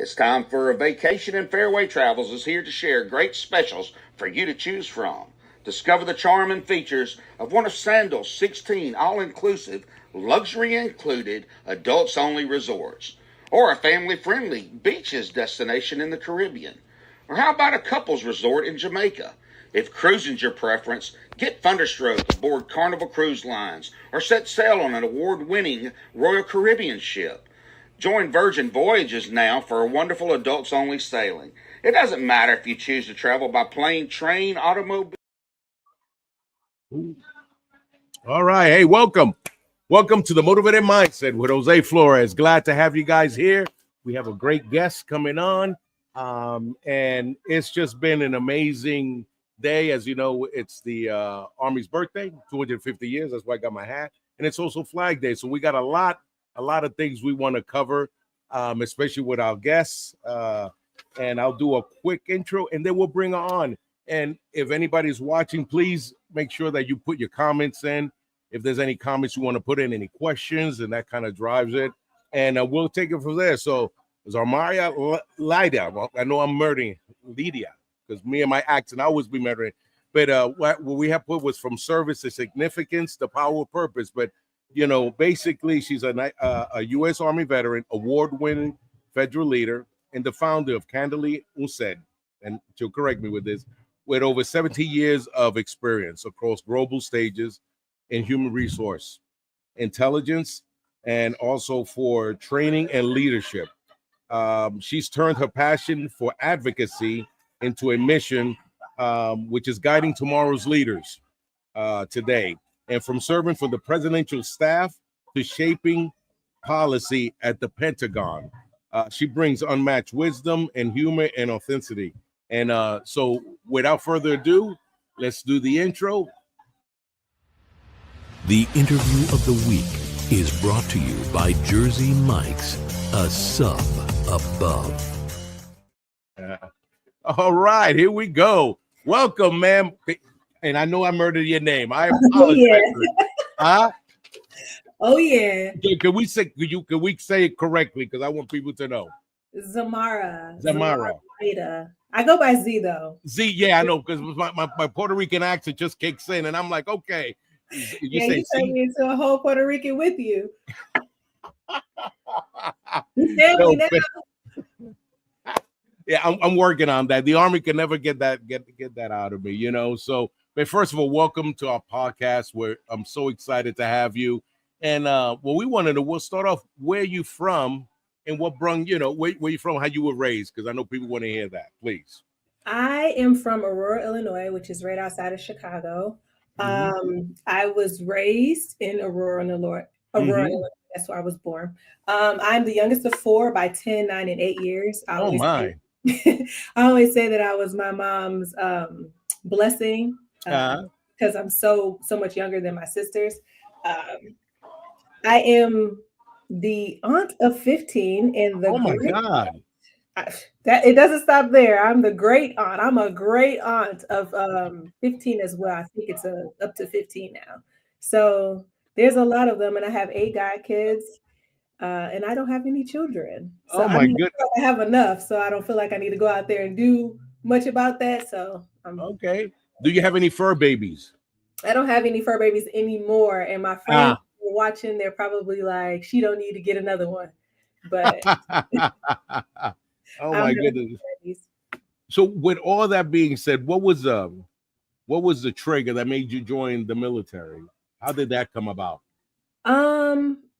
It's time for a vacation, and Fairway Travels is here to share great specials for you to choose from. Discover the charm and features of one of Sandal's 16 all-inclusive, luxury-included, adults-only resorts, or a family-friendly beaches destination in the Caribbean. Or how about a couples resort in Jamaica? If cruising's your preference, get Thunderstroke aboard Carnival Cruise Lines or set sail on an award-winning Royal Caribbean ship. Join Virgin Voyages now for a wonderful adults-only sailing. It doesn't matter if you choose to travel by plane, train, automobile. All right. Hey, welcome. Welcome to the Motivated Mindset with Jose Flores. Glad to have you guys here. We have a great guest coming on. And it's just been an amazing day. As you know, it's the Army's birthday, 250 years. That's why I got my hat. And it's also Flag Day. So we got a lot of things we want to cover, especially with our guests. And I'll do a quick intro and then we'll bring her on. And if anybody's watching, please make sure that you put your comments in. If there's any comments you want to put in, any questions, and that kind of drives it. And we'll take it from there. So Zormarah Lyda. Well, I know I'm murdering Lydia because me and my accent, I always be murdering. But what we have put was from service to significance, the power of purpose. But, you know, basically she's a U.S. Army veteran, award-winning federal leader, and the founder of Candidly Unused. And she'll correct me with this, with over 70 years of experience across global stages in human resource, intelligence, and also for training and leadership. She's turned her passion for advocacy into a mission, which is guiding tomorrow's leaders today. And from serving for the presidential staff to shaping policy at the Pentagon, she brings unmatched wisdom and humor and authenticity. And so without further ado, let's do the intro. The interview of the week is brought to you by Jersey Mike's, a sub above. All right, here we go. Welcome, ma'am. And I know I murdered your name. I apologize. Huh? Oh yeah. Can we say it correctly? Because I want people to know. Zormarah Lyda. I go by Z though. Z, yeah, I know, because my Puerto Rican accent just kicks in, and I'm like, okay. You turned me into a whole Puerto Rican with you. Yeah, I'm working on that. The Army can never get that out of me, you know. So, but first of all, welcome to our podcast. Where I'm so excited to have you. And we'll start off. Where you from, and what brung where you from? How you were raised? Because I know people want to hear that. Please. I am from Aurora, Illinois, which is right outside of Chicago. I was raised in Aurora, Illinois. That's where I was born. I'm the youngest of four by 10, 9, and 8 years. I always say that I was my mom's blessing because I'm so much younger than my sisters. I am the aunt of 15 and the oh my God. That it doesn't stop there. I'm the great aunt. I'm a great aunt of 15 as well. I think it's up to 15 now. So there's a lot of them, and I have 8 guy kids, and I don't have any children. So goodness. I have enough, so I don't feel like I need to go out there and do much about that. So okay. Do you have any fur babies? I don't have any fur babies anymore, and my friends are watching. They're probably like, "She don't need to get another one," but. Oh my goodness! So, with all that being said, what was the trigger that made you join the military? How did that come about?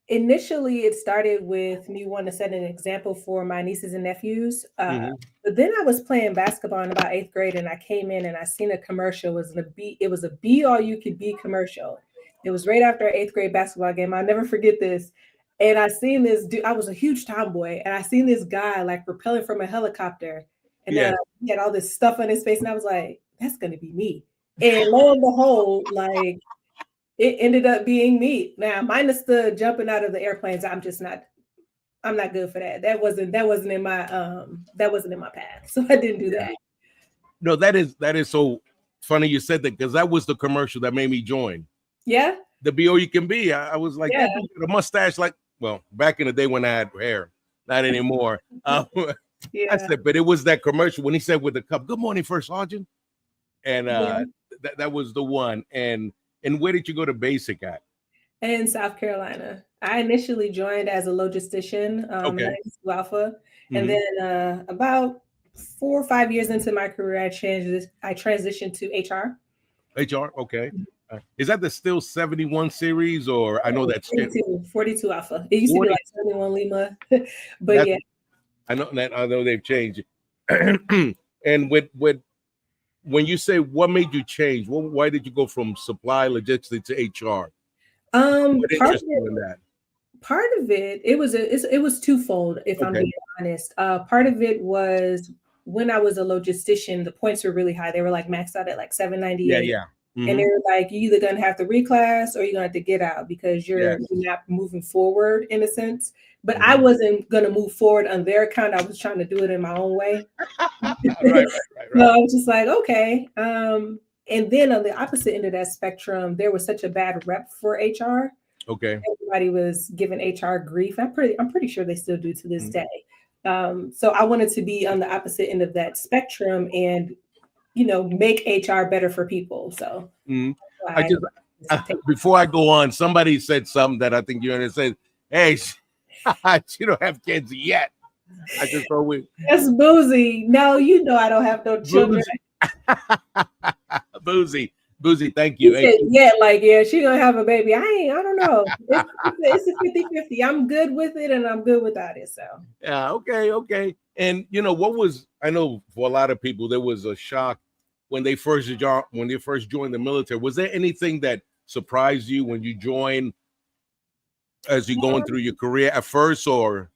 Initially, it started with me wanting to set an example for my nieces and nephews. But then I was playing basketball in about 8th grade, and I came in and I seen a commercial. It was a be all you could be commercial. It was right after an 8th grade basketball game. I'll never forget this. And I seen this dude, I was a huge tomboy, and I seen this guy like rappelling from a helicopter. And he had all this stuff on his face, and I was like, that's gonna be me. And lo and behold, like it ended up being me. Now, minus the jumping out of the airplanes, I'm not good for that. That wasn't in my path. So I didn't do that. No, that is so funny you said that, because that was the commercial that made me join. Yeah. The be all you can be. I was like, that dude with a mustache, like, well, back in the day when I had hair, not anymore. I Yeah. said, but it was that commercial when he said with the cup, "Good morning, First Sergeant," and Yeah. that was the one. And where did you go to basic at? In South Carolina. I initially joined as a logistician, Okay. 92 Alpha, and Hmm. then about 4 or 5 years into my career, I transitioned to HR. HR. Okay. Is that the still 71 series, or I know that's 42 Alpha. It used to be 40? like 71 Lima, but That's yeah. I know they've changed. And with when you say what made you change, why did you go from supply logistics to HR? What Part of interested you in that? it was twofold, if I'm Okay. being honest. Part of it was when I was a logistician, the points were really high. They were like maxed out at like Yeah, 798. yeah. And they Hmm. were like, you either gonna have to reclass or you're gonna have to get out because you're Yes. not moving forward in a sense. But I Mhm. wasn't gonna move forward on their kind. I was trying to do it in my own way. Right, right, No, right, I was just like, okay. And then on the opposite end of that spectrum, there was such a bad rep for HR. okay. Everybody was giving HR grief. I'm pretty sure they still do to this Mhm. day. So I wanted to be on the opposite end of that spectrum and make HR better for people. So Mhm. I I just before I go on, somebody said something that I think you understand. Hey, you don't have kids yet. I just thought we that's boozy. No, I don't have no children. boozy, boozy, boozy. Thank He you. Hey, said, yeah, like, yeah, she gonna have a baby. I don't know. It's a 50-50. I'm good with it and I'm good without it. So yeah, okay, okay. And what was I know for a lot of people there was a shock when they first joined the military. Was there anything that surprised you when you joined as you're going through your career at first, or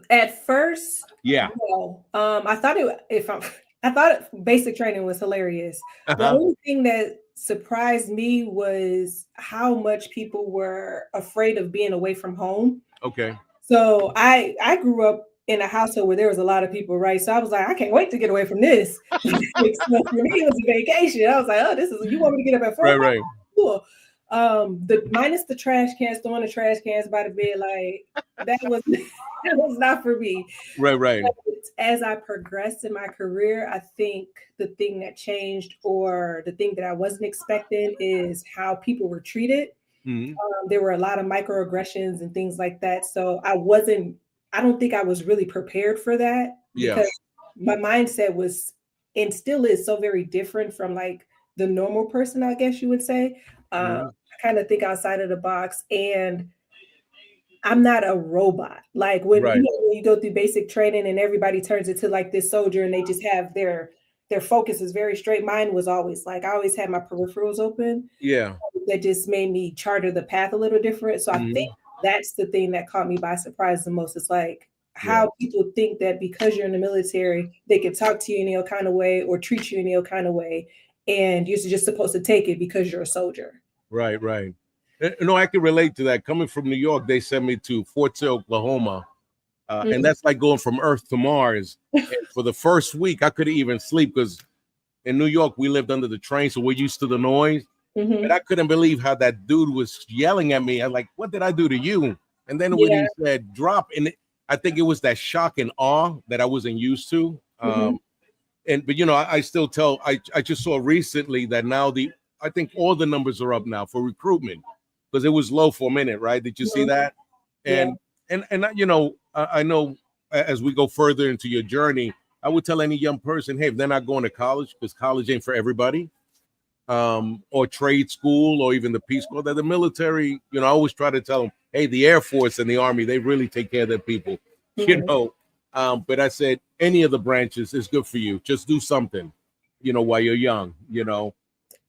at first, yeah? no. I thought basic training was hilarious. The Uh-huh. only thing that surprised me was how much people were afraid of being away from home. Okay. So I grew up in a household where there was a lot of people, right? So I was like, I can't wait to get away from this. So for me, it was a vacation. I was like, oh, this is you want me to get up at 4 Right, o'clock? right, Cool. The minus the trash cans, throwing the trash cans by the bed, like that was that was not for me. right, right. But as I progressed in my career, I think the thing that changed or the thing that I wasn't expecting is how people were treated. Mhm. There were a lot of microaggressions and things like that. So I don't think I was really prepared for that Yeah. because my mindset was and still is so very different from like the normal person, I guess you would say. Mhm. I kind of think outside of the box and I'm not a robot. Like Right. when you go through basic training and everybody turns into like this soldier and they just have their focus is very straight. Mine was always like I always had my peripherals open Yeah. that just made me charter the path a little different. So I think Mhm. that's the thing that caught me by surprise the most. It's like Yeah. how people think that because you're in the military, they can talk to you in any kind of way or treat you in any kind of way, and you're just supposed to take it because you're a soldier. Right, right. No, I can relate to that. Coming from New York, they sent me to Fort Sill, Oklahoma, and Mm, that's like going from Earth to Mars. And for the first week, I couldn't even sleep because in New York we lived under the train, so we're used to the noise. But I mhm. couldn't believe how that dude was yelling at me. I'm like, "What did I do to you?" And then when Yeah. he said "drop," I think it was that shock and awe that I wasn't used to. Mhm. And but I still tell I just saw recently that now I think all the numbers are up now for recruitment because it was low for a minute, right? Did you see Mhm. that? Yeah. And I know as we go further into your journey, I would tell any young person, hey, if they're not going to college because college ain't for everybody, or trade school or even the Peace Corps, that the military, I always try to tell them, hey, the Air Force and the Army, they really take care of their people, you Mhm. know. But I said, any of the branches is good for you. Just do something, while you're young, I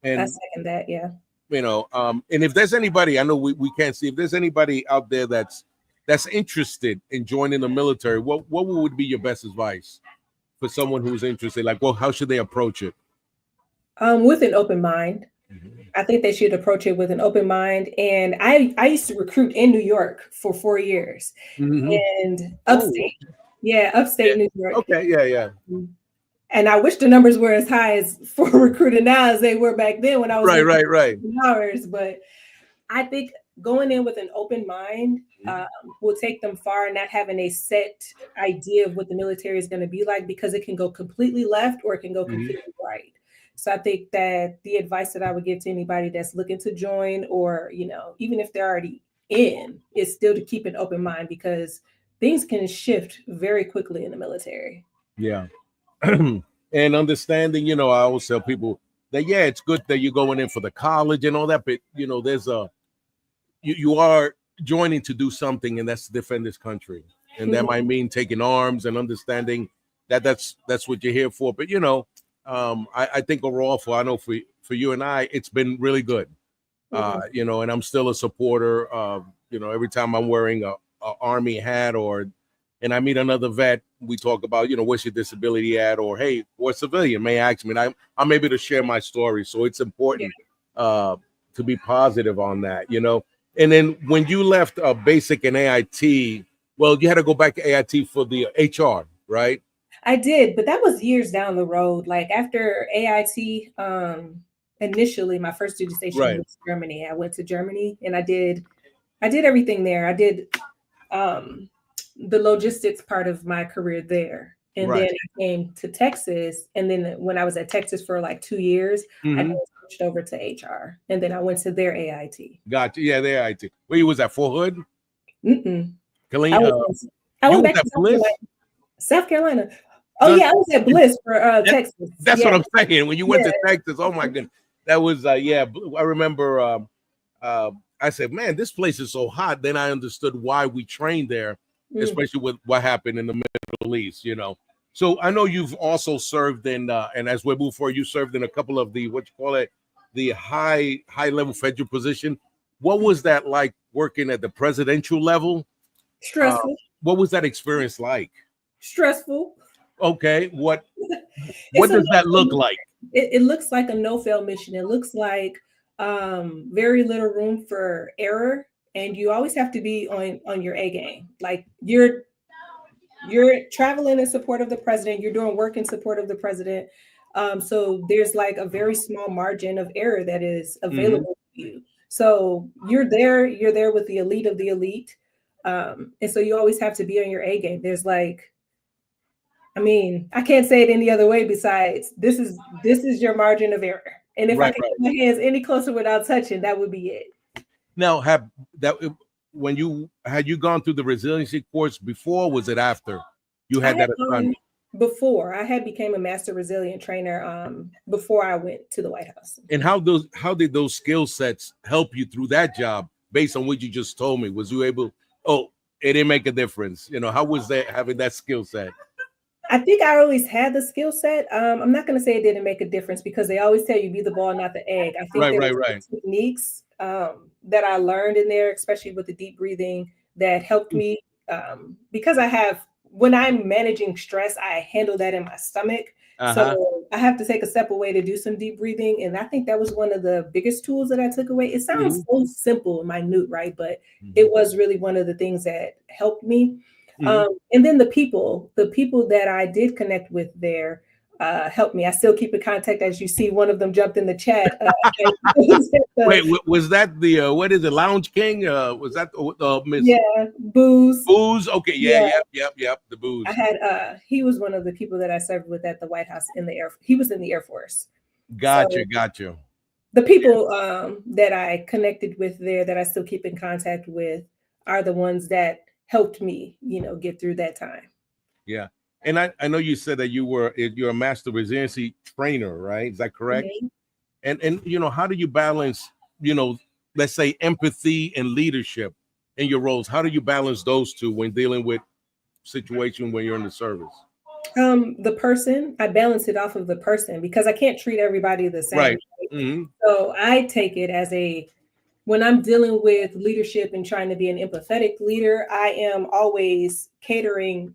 and second that. Yeah. and if there's anybody, I know we can't see if there's anybody out there that's interested in joining the military, what would be your best advice for someone who's interested? Like, well, how should they approach it? With an open mind. Mhm. I think they should approach it with an open mind. And I used to recruit in New York for 4 years Mhm. and Oh, upstate. Yeah, yeah. upstate New York. Okay, yeah, yeah. And I wish the numbers were as high as for recruiting now as they were back then when I was Right, making right, right. hours. But I think going in with an open mind will take them far, not having a set idea of what the military is going to be like, because it can go completely left or it can go completely right. So I think that the advice that I would give to anybody that's looking to join, or, you know, even if they're already in, is still to keep an open mind, because things can shift very quickly in the military. Yeah. And understanding, you know, I always tell people that, yeah, it's good that you're going in for the college and all that, but, you know, there's you are joining to do something, and that's to defend this country. And that might mean taking arms and understanding that that's what you're here for. But, you know, I think overall, I know for you and I, it's been really good. You know, and I'm still a supporter of, you know, every time I'm wearing a Army hat, and I meet another vet, we talk about, you know, what's your disability at, or hey, or a civilian may ask me, and I'm able to share my story. So it's important to be positive on that, you know. And then when you left basic and AIT, well, you had to go back to AIT for the HR, right? I did, but that was years down the road. Like after AIT, initially my first duty station was Germany. I went to Germany and I did everything there. I did the logistics part of my career there. And then I came to Texas. And then when I was at Texas for like 2 years, I switched over to HR. And then I went to their AIT. Gotcha. Yeah, their AIT. Where you was at, Fort Hood? I went back to South Carolina. Oh, yeah, I was at Bliss for Texas. That's what I'm saying. When you went to Texas, oh my goodness. That was, I remember I said, man, this place is so hot. Then I understood why we trained there, especially with what happened in the Middle East, you know. So I know you've also served in, and as we move forward, you served in a couple of the, the high level federal position. What was that like working at the presidential level? Stressful. What was that experience like? Stressful. Okay. What does that look like? It looks like a no-fail mission. It looks like very little room for error, and you always have to be on your A game. Like you're traveling in support of the president, you're doing work in support of the president. So there's like a very small margin of error that is available to you. So you're there with the elite of the elite. And so you always have to be on your A game. There's like, I mean, I can't say it any other way besides this is your margin of error. And if I can get my hands any closer without touching, that would be it. Now, had you gone through the resiliency course before? Was it after you had that assignment? Before I had became a master resilient trainer before I went to the White House. And how did those skill sets help you through that job based on what you just told me? Was you able, it didn't make a difference. You know, how was that having that skill set? I think I always had the skill set. I'm not going to say it didn't make a difference because they always tell you be the ball, not the egg. I think there were techniques that I learned in there, especially with the deep breathing, that helped me because when I'm managing stress, I handle that in my stomach. So I have to take a step away to do some deep breathing. And I think that was one of the biggest tools that I took away. It sounds so simple and minute, right? But it was really one of the things that helped me. And then the people that I did connect with there helped me. I still keep in contact. As you see, one of them jumped in the chat. Wait, was that the what is it, Lounge King? Was that Miss? Yeah, Booze. Booze. Okay, yep. The Booze. I had he was one of the people that I served with at the White House he was in the Air Force. Gotcha. The people that I connected with there that I still keep in contact with are the ones that helped me, get through that time. Yeah. And I know you said that you're a master resiliency trainer, right? Is that correct? And how do you balance, let's say empathy and leadership in your roles? How do you balance those two when dealing with situation when you're in the service? The person, I balance it off of the person because I can't treat everybody the same. Right. So I take it as when I'm dealing with leadership and trying to be an empathetic leader, I am always catering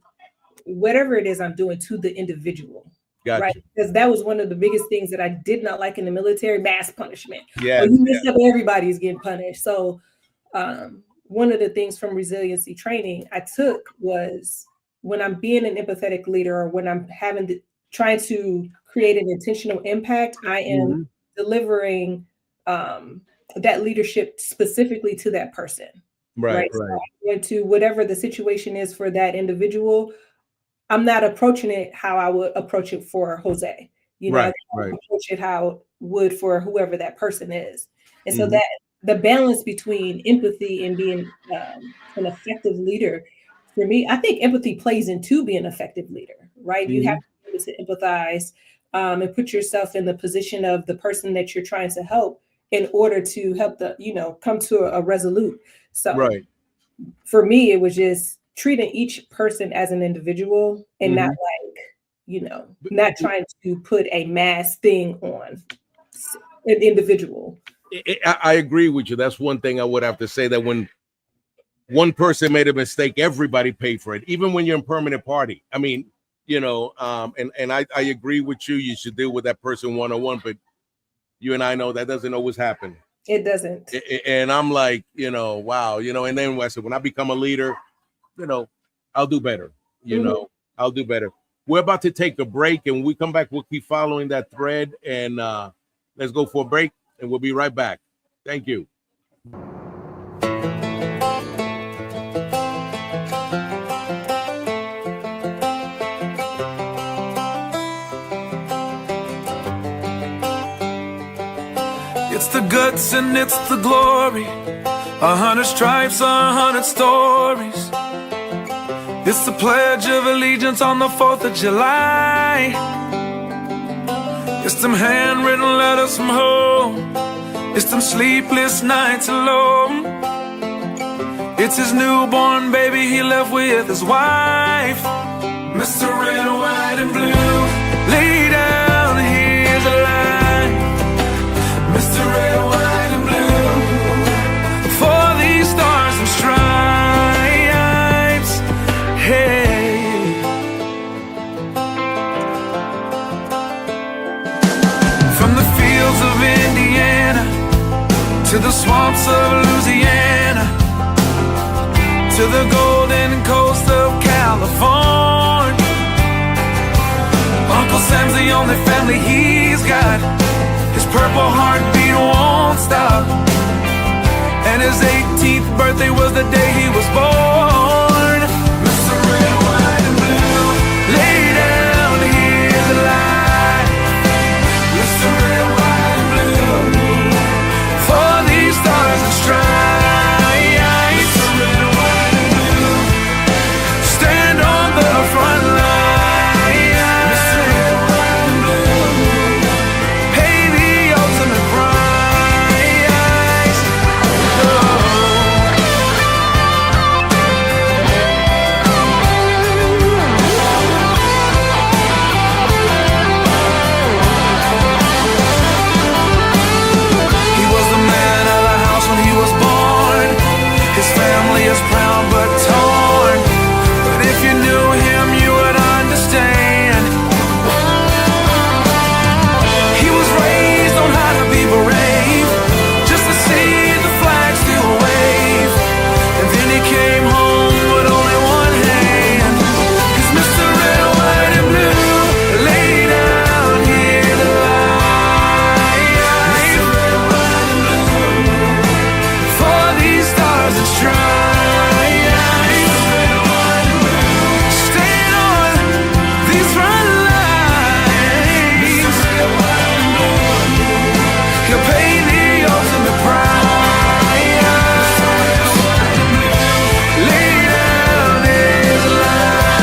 whatever it is I'm doing to the individual. Gotcha. Right? Because that was one of the biggest things that I did not like in the military, mass punishment. Yeah. When you mess up, everybody's getting punished. So one of the things from resiliency training I took was when I'm being an empathetic leader or when I'm trying to create an intentional impact, I am delivering that leadership specifically to that person. Right. So I went to whatever the situation is for that individual. I'm not approaching it how I would approach it for Jose. I approach it how it would for whoever that person is. And so that the balance between empathy and being an effective leader, for me, I think empathy plays into being an effective leader, right? You have to be able to empathize and put yourself in the position of the person that you're trying to help in order to help come to a resolute. So for me, it was just treating each person as an individual and not not trying to put a mass thing on an individual. I agree with you. That's one thing I would have to say, that when one person made a mistake, everybody paid for it, even when you're in permanent party. I mean, and I agree with you. You should deal with that person one-on-one, but you and I know that doesn't always happen. It doesn't. And I'm like, wow, and then I said, when I become a leader, I'll do better. I'll do better. We're about to take a break, and when we come back, we'll keep following that thread, and let's go for a break, and we'll be right back. Thank you. It's the guts and it's the glory, 100 stripes, 100 stories. It's the Pledge of Allegiance on the 4th of July. It's them handwritten letters from home. It's them sleepless nights alone. It's his newborn baby he left with his wife. Mr. Red, White, and Blue, lay down, here's a line. Mr. Red, White, and Blue, for these stars and stripes. Hey, from the fields of Indiana to the swamps of Louisiana, to the golden coast of California, Uncle Sam's the only family he's got. His purple heartbeat won't stop, and his 18th birthday was the day he was born. Mr. Red, White, and Blue, lay down, here's the light. Mr. Red, White, and Blue, for these stars and stripes. Mr. Red, White, and Blue, stand on the front line. Mr. Red, White, and Blue, pay the ultimate price. He was the man of the house when he was born. His family is proud but torn. But if you knew him, you would understand. He was raised on how to be brave, just to see the flag still wave. And then he came home with only one hand. 'Cause Mr. Red, White, and Blue, lay down here to lie. Mr. Red, White, and Blue, for these stars and stripes. Mr. Red, White, and Blue, stand on these front lines. Mr. Red, White, and Blue, he'll pay the ultimate price. Mr. Red, White, and Blue, lay down his life.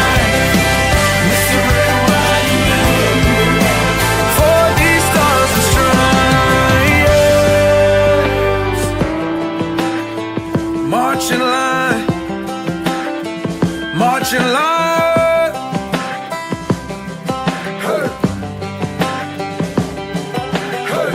Mr. Red, White, and Blue, for these stars and stripes. March in line, march in line. Hey, hey.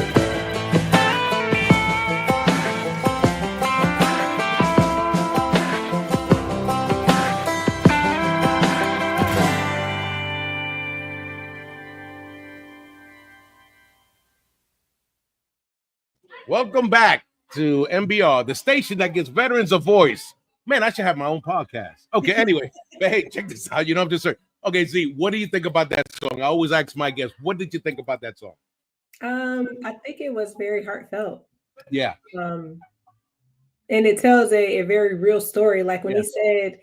Welcome back to MBR, the station that gives veterans a voice. Man, I should have my own podcast. Okay, anyway, but hey, check this out. I'm just saying. Okay, Z, what do you think about that song? I always ask my guests, what did you think about that song? I think it was very heartfelt. Yeah. And it tells a very real story. Like when he said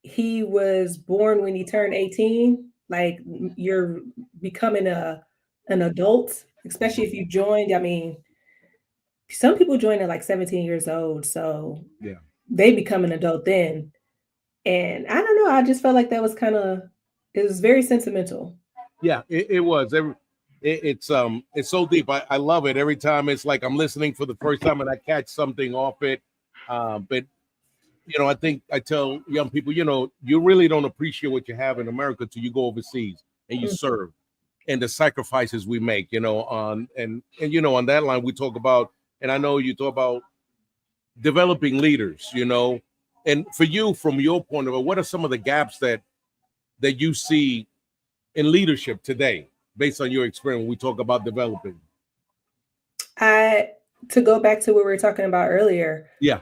he was born when he turned 18, like you're becoming an adult, especially if you joined. I mean, some people join at like 17 years old, so Yeah. they become an adult then. And I don't know, I just felt like that was it was very sentimental. Yeah, it was. It's so deep. I love it. Every time it's like I'm listening for the first time and I catch something off it. But I think I tell young people, you really don't appreciate what you have in America till you go overseas and you Mhm. serve, and the sacrifices we make. On and on that line we talk about, and I know you talk about developing leaders. And for you, from your point of view, what are some of the gaps that you see in leadership today, based on your experience when we talk about developing? I To go back to what we were talking about earlier, Yeah.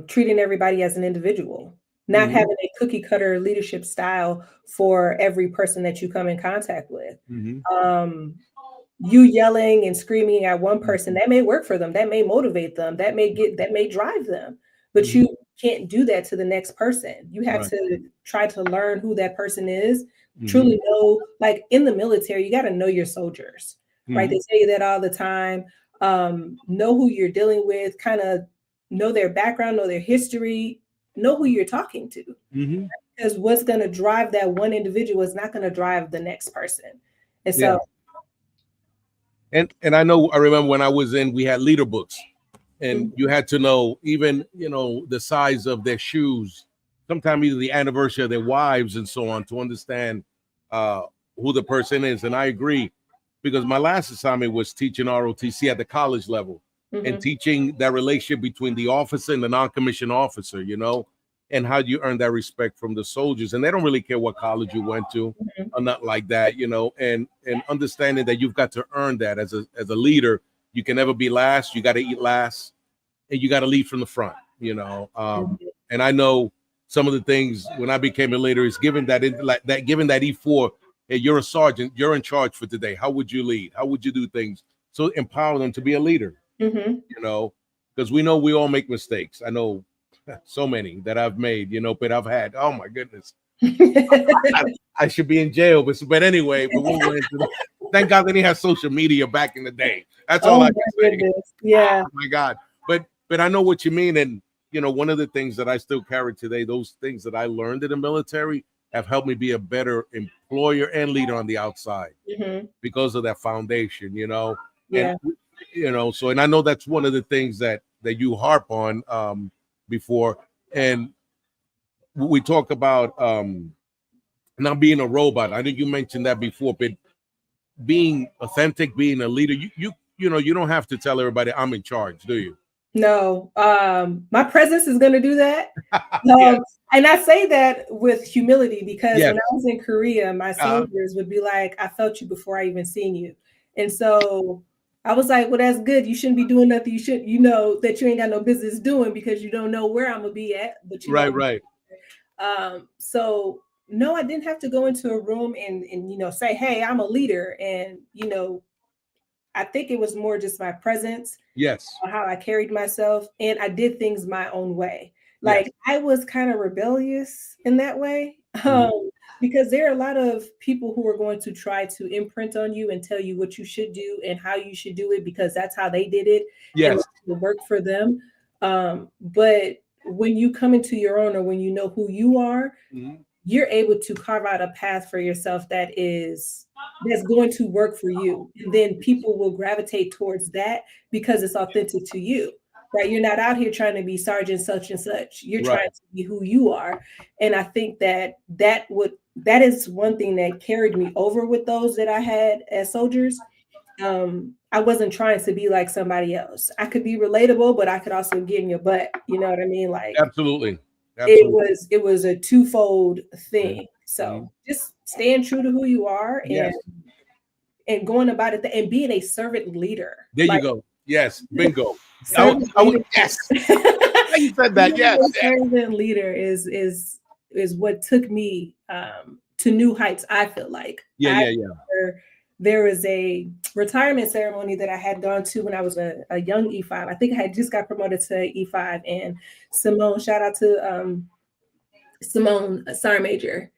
treating everybody as an individual, not Mhm. having a cookie cutter leadership style for every person that you come in contact with. Mhm. You yelling and screaming at one person, that may work for them, that may motivate them, that may drive them, but Mhm. you can't do that to the next person. You have Right. to try to learn who that person is, Mhm. truly know, like in the military, you got to know your soldiers, right? They Mhm. tell you that all the time. Know who you're dealing with, kind of know their background, know their history, know who you're talking to, Mhm. because what's going to drive that one individual is not going to drive the next person. And Yeah. so And I remember when I was in, we had leader books, and you had to know even the size of their shoes, sometimes either the anniversary of their wives and so on, to understand uh, who the person is. And I agree, because my last assignment was teaching ROTC at the college level, and mhm, teaching that relationship between the officer and the non-commissioned officer, and how you earn that respect from the soldiers. And they don't really care what college you went to mhm, or not like that, and understanding that you've got to earn that as a leader. You can never be last. You got to eat last, and you got to lead from the front. mhm. And I know some of the things when I became a leader is given given that E4. Hey, you're a sergeant. You're in charge for today. How would you lead? How would you do things? So empower them to be a leader. Mhm. Because we know we all make mistakes. I know so many that I've made. But I've had. Oh my goodness. I should be in jail, but anyway, but we went into thank God they didn't have social media back in the day. That's all Oh I my can say. goodness. Yeah. Oh my God. But I know what you mean. And one of the things that I still carry today, those things that I learned in the military have helped me be a better employer and leader on the outside Mhm. because of that foundation, and Yeah. so, and I know that's one of the things that you harp on before. And we talk about not being a robot. I think you mentioned that before, but being authentic, being a leader, you don't have to tell everybody I'm in charge, do you? No. My presence is gonna do that. Yes. And I say that with humility because Yes. when I was in Korea, my Uh, soldiers would be like, I felt you before I even seen you. And so I was like, well, that's good. You shouldn't be doing nothing. You know that you ain't got no business doing because you don't know where I'm gonna be at, but you know. right, right. So no, I didn't have to go into a room and say, hey, I'm a leader. And I think it was more just my presence, Yes. how I carried myself, and I did things my own way. Yes. Like I was kind of rebellious in that way, Mhm. because there are a lot of people who are going to try to imprint on you and tell you what you should do and how you should do it because that's how they did it and Yes. it worked for them. But when you come into your own, or when you know who you are, Mhm. you're able to carve out a path for yourself that's going to work for you, and then people will gravitate towards that because it's authentic to you, right? You're not out here trying to be sergeant such and such. You're Right. trying to be who you are. And I think that is one thing that carried me over with those that I had as soldiers. I wasn't trying to be like somebody else. I could be relatable, but I could also get in your butt, you know what I mean? Like Absolutely. it Absolutely. was it was a twofold thing. So Mhm. just staying true to who you are, and Yes. going about it and being a servant leader. There you Like go. Yes. Bingo. servant Yes. leadership. You said that. Being Yes. a Yes. servant leader is what took me to new heights. I feel like Yeah. I Yeah. Yeah. never there was a retirement ceremony that I had gone to when I was a young E5. I think I had just got promoted to E5, and Simone, shout out to Simone Sergeant Major.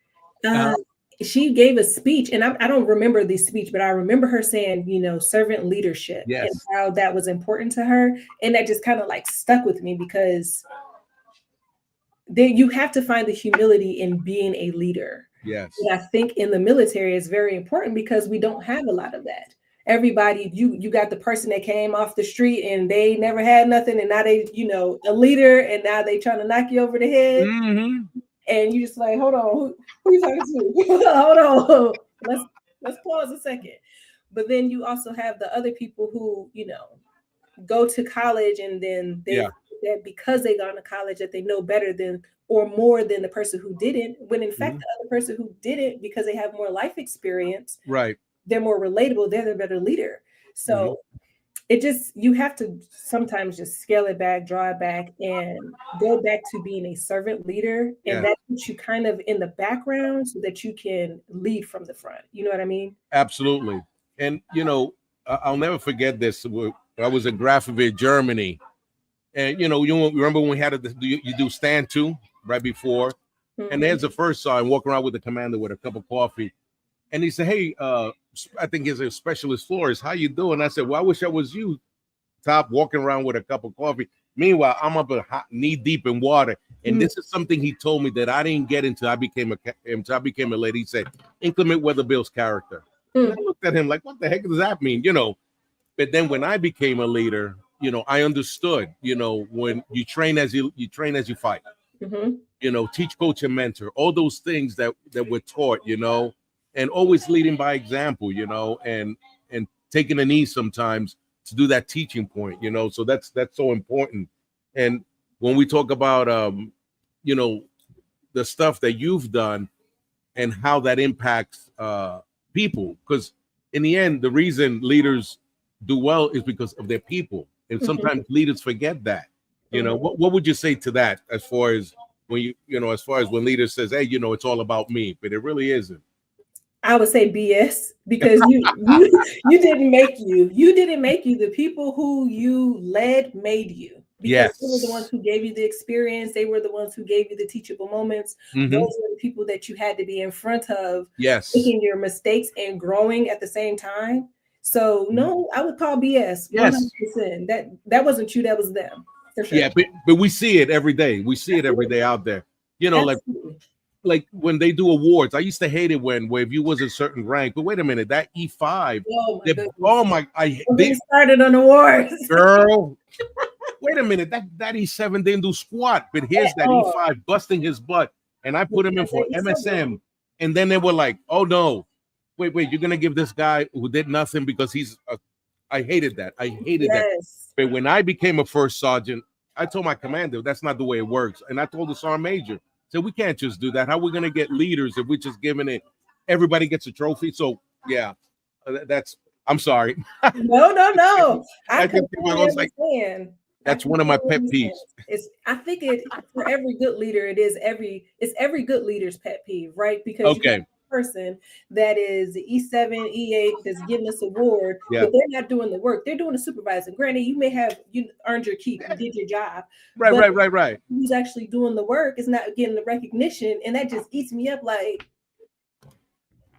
She gave a speech, and I don't remember the speech, but I remember her saying, servant leadership and how that was important to her. And that just kind of like stuck with me, because you have to find the humility in being a leader. Yes. And I think in the military is very important, because we don't have a lot of that. Everybody, you got the person that came off the street and they never had nothing, and now they, a leader, and now they trying to knock you over the head. Mm-hmm. And you just like, hold on, who you talking to? Hold on, let's pause a second. But then you also have the other people who, go to college, and then they that because they gone to college that they know better than or more than the person who didn't. When in fact the other person who didn't, because they have more life experience, right? They're more relatable. They're the better leader. So. It just, you have to sometimes just scale it back, draw it back, and go back to being a servant leader. And that puts you kind of in the background so that you can lead from the front. You know what I mean? Absolutely. And, I'll never forget this. I was in Grafenwöhr, Germany. And, you remember when we had you do stand to right before. And there's the first sergeant walking around with the commander with a cup of coffee. And he said, hey, I think he's a specialist florist. How you doing? I said, well, I wish I was you, Top, walking around with a cup of coffee. Meanwhile, I'm up knee deep in water. And this is something he told me that I didn't get until I became a lady. He said, inclement weather builds character. And I looked at him like, what the heck does that mean? But then when I became a leader, I understood, when you train as you fight, teach, coach, and mentor, all those things that we're taught, and always leading by example, and taking a knee sometimes to do that teaching point, so that's so important. And when we talk about, the stuff that you've done and how that impacts people, because in the end, the reason leaders do well is because of their people. And sometimes leaders forget that, what would you say to that, as far as when when leaders says, hey, it's all about me, but it really isn't? I would say BS, because you didn't make you. You didn't make you. The people who you led made you. Because they were the ones who gave you the experience. They were the ones who gave you the teachable moments. Those were the people that you had to be in front of, making your mistakes and growing at the same time. So no, I would call BS. 100%. That wasn't you. That was them. For sure. Yeah, but we see it every day. We see it every day out there. Like when they do awards, I used to hate it where if you was a certain rank, but wait a minute, that E5, they started on awards, girl. Wait a minute, that E7 didn't do squat, but here's that E5 busting his butt, and I put him in for MSM, and then they were like, oh no, wait, you're gonna give this guy who did nothing because he's I hated that. That. But when I became a first sergeant, I told my commander that's not the way it works, and I told the sergeant major. So we can't just do that. How are we going to get leaders if we're just giving it? Everybody gets a trophy. So yeah, I'm sorry. No. I completely understand. That's one of my pet peeves. I think for every good leader, it's every good leader's pet peeve, right? Because you have a person that is the E7, E8 that's getting this award, but they're not doing the work. They're doing the supervising. Granted, you earned your keep, you did your job. Right. Who's actually doing the work is not getting the recognition, and that just eats me up. Like,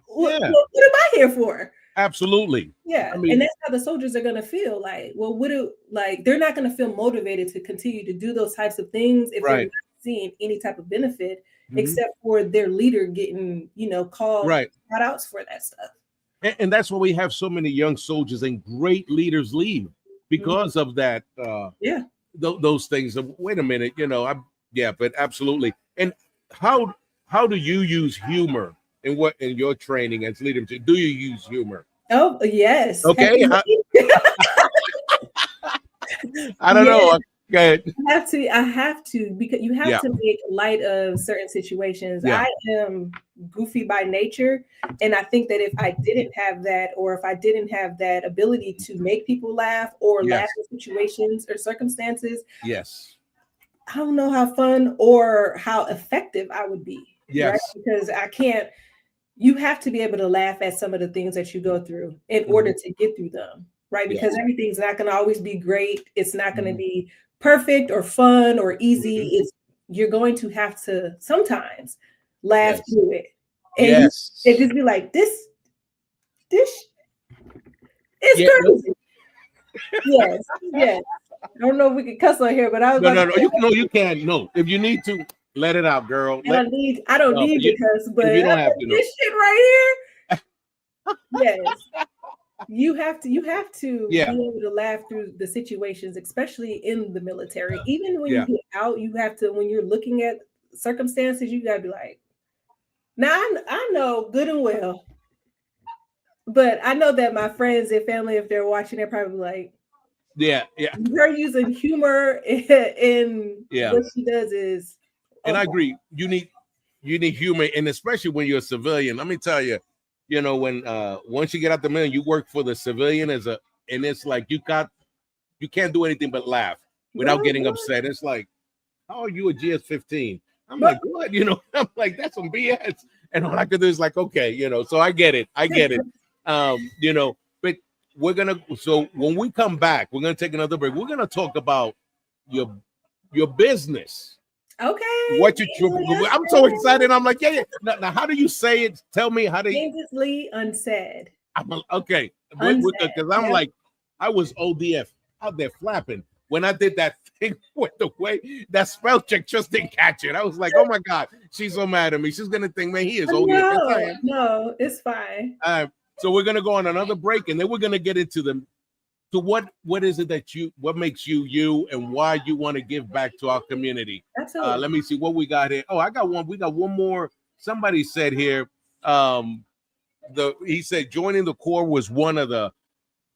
what am I here for? Absolutely. Yeah. And that's how the soldiers are going to feel. Like, well, they're not going to feel motivated to continue to do those types of things if they're not seeing any type of benefit, except for their leader getting, called shout outs for that stuff. And that's why we have so many young soldiers and great leaders leave because of that. Those things. Wait a minute, but absolutely. And how do you use humor in your training as leadership? Do you use humor? Oh yes. Okay. I don't know. Okay. I have to because you have to make light of certain situations. I am goofy by nature, and I think that if I didn't have that, or if I didn't have that ability to make people laugh or laugh in situations or circumstances, I don't know how fun or how effective I would be. Right? Because I can't. you have to be able to laugh at some of the things that you go through in order to get through them, right? Because everything's not going to always be great. It's not going to be perfect or fun or easy. You're going to have to sometimes laugh through it. And you just be like, this is crazy. Yes. I don't know if we can cuss on here, but I was you can't. No, if you need to, let it out, girl. I don't need to cuss, but you don't have to, this shit right here. Yes. You have to be able to laugh through the situations, especially in the military. Even when you get out, you have to, when you're looking at circumstances, you gotta be like, now I know good and well, but I know that my friends and family, if they're watching, they're probably like, her using humor in what she does is. And I agree. You need humor, and especially when you're a civilian. Let me tell you, when once you get out the military, you work for the civilian and it's like you can't do anything but laugh without getting upset. It's like, how are you a GS-15? I'm like, what? I'm like, that's some BS. And all I could do is like, okay, so I get it. But so when we come back, we're gonna take another break. We're gonna talk about your business. Okay. I'm so excited. I'm like, Now, how do you say it? Tell me how to. Candidly unsaid. Okay. Because I'm like, I was ODF out there flapping when I did that thing with the way that spell check just didn't catch it. I was like, oh my God, she's so mad at me. She's gonna think, man, he is ODF. No, it's fine. So we're gonna go on another break, and then we're gonna get into what is it that what makes you and why you want to give back to our community. Absolutely. Let me see what we got here. Oh, I got one. We got one more. Somebody said here, he said joining the Corps was one of the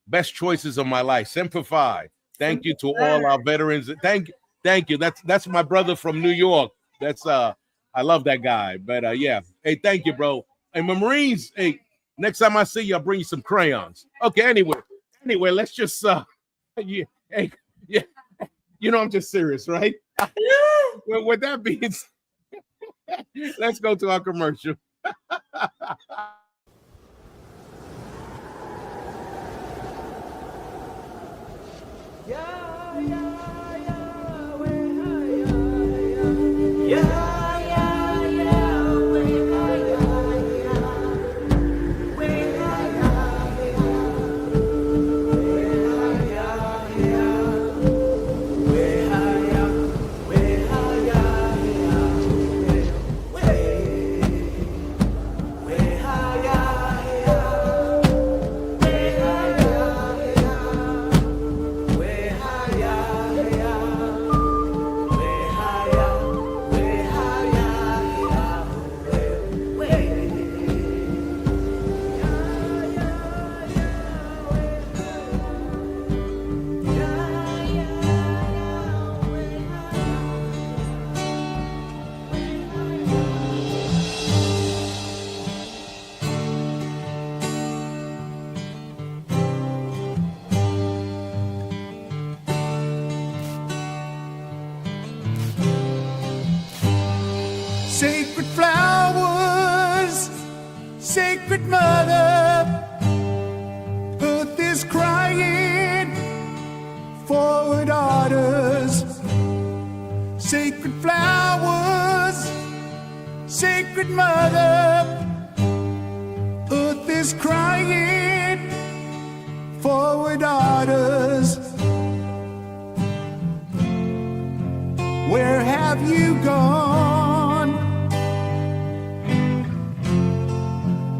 best choices of my life. Semper Fi. Thank you to all our veterans. Thank you. That's my brother from New York. That's I love that guy. But hey, thank you, bro. And my Marines, hey, next time I see you, I'll bring you some crayons. Okay, anyway, let's just I'm just serious, right? Well, with that being said, let's go to our commercial. Sacred flowers, sacred mother, earth is crying for her daughters. Sacred flowers, sacred mother, earth is crying for her daughters. Where have you gone?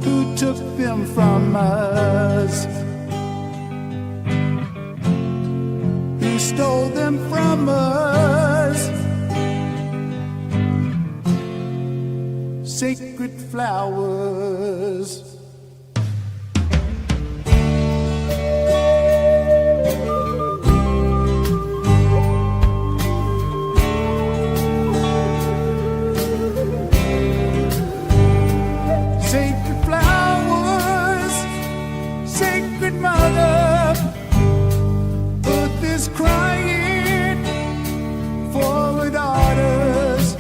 Who took them from us? Who stole them from us? Sacred flowers. Crying for her daughters.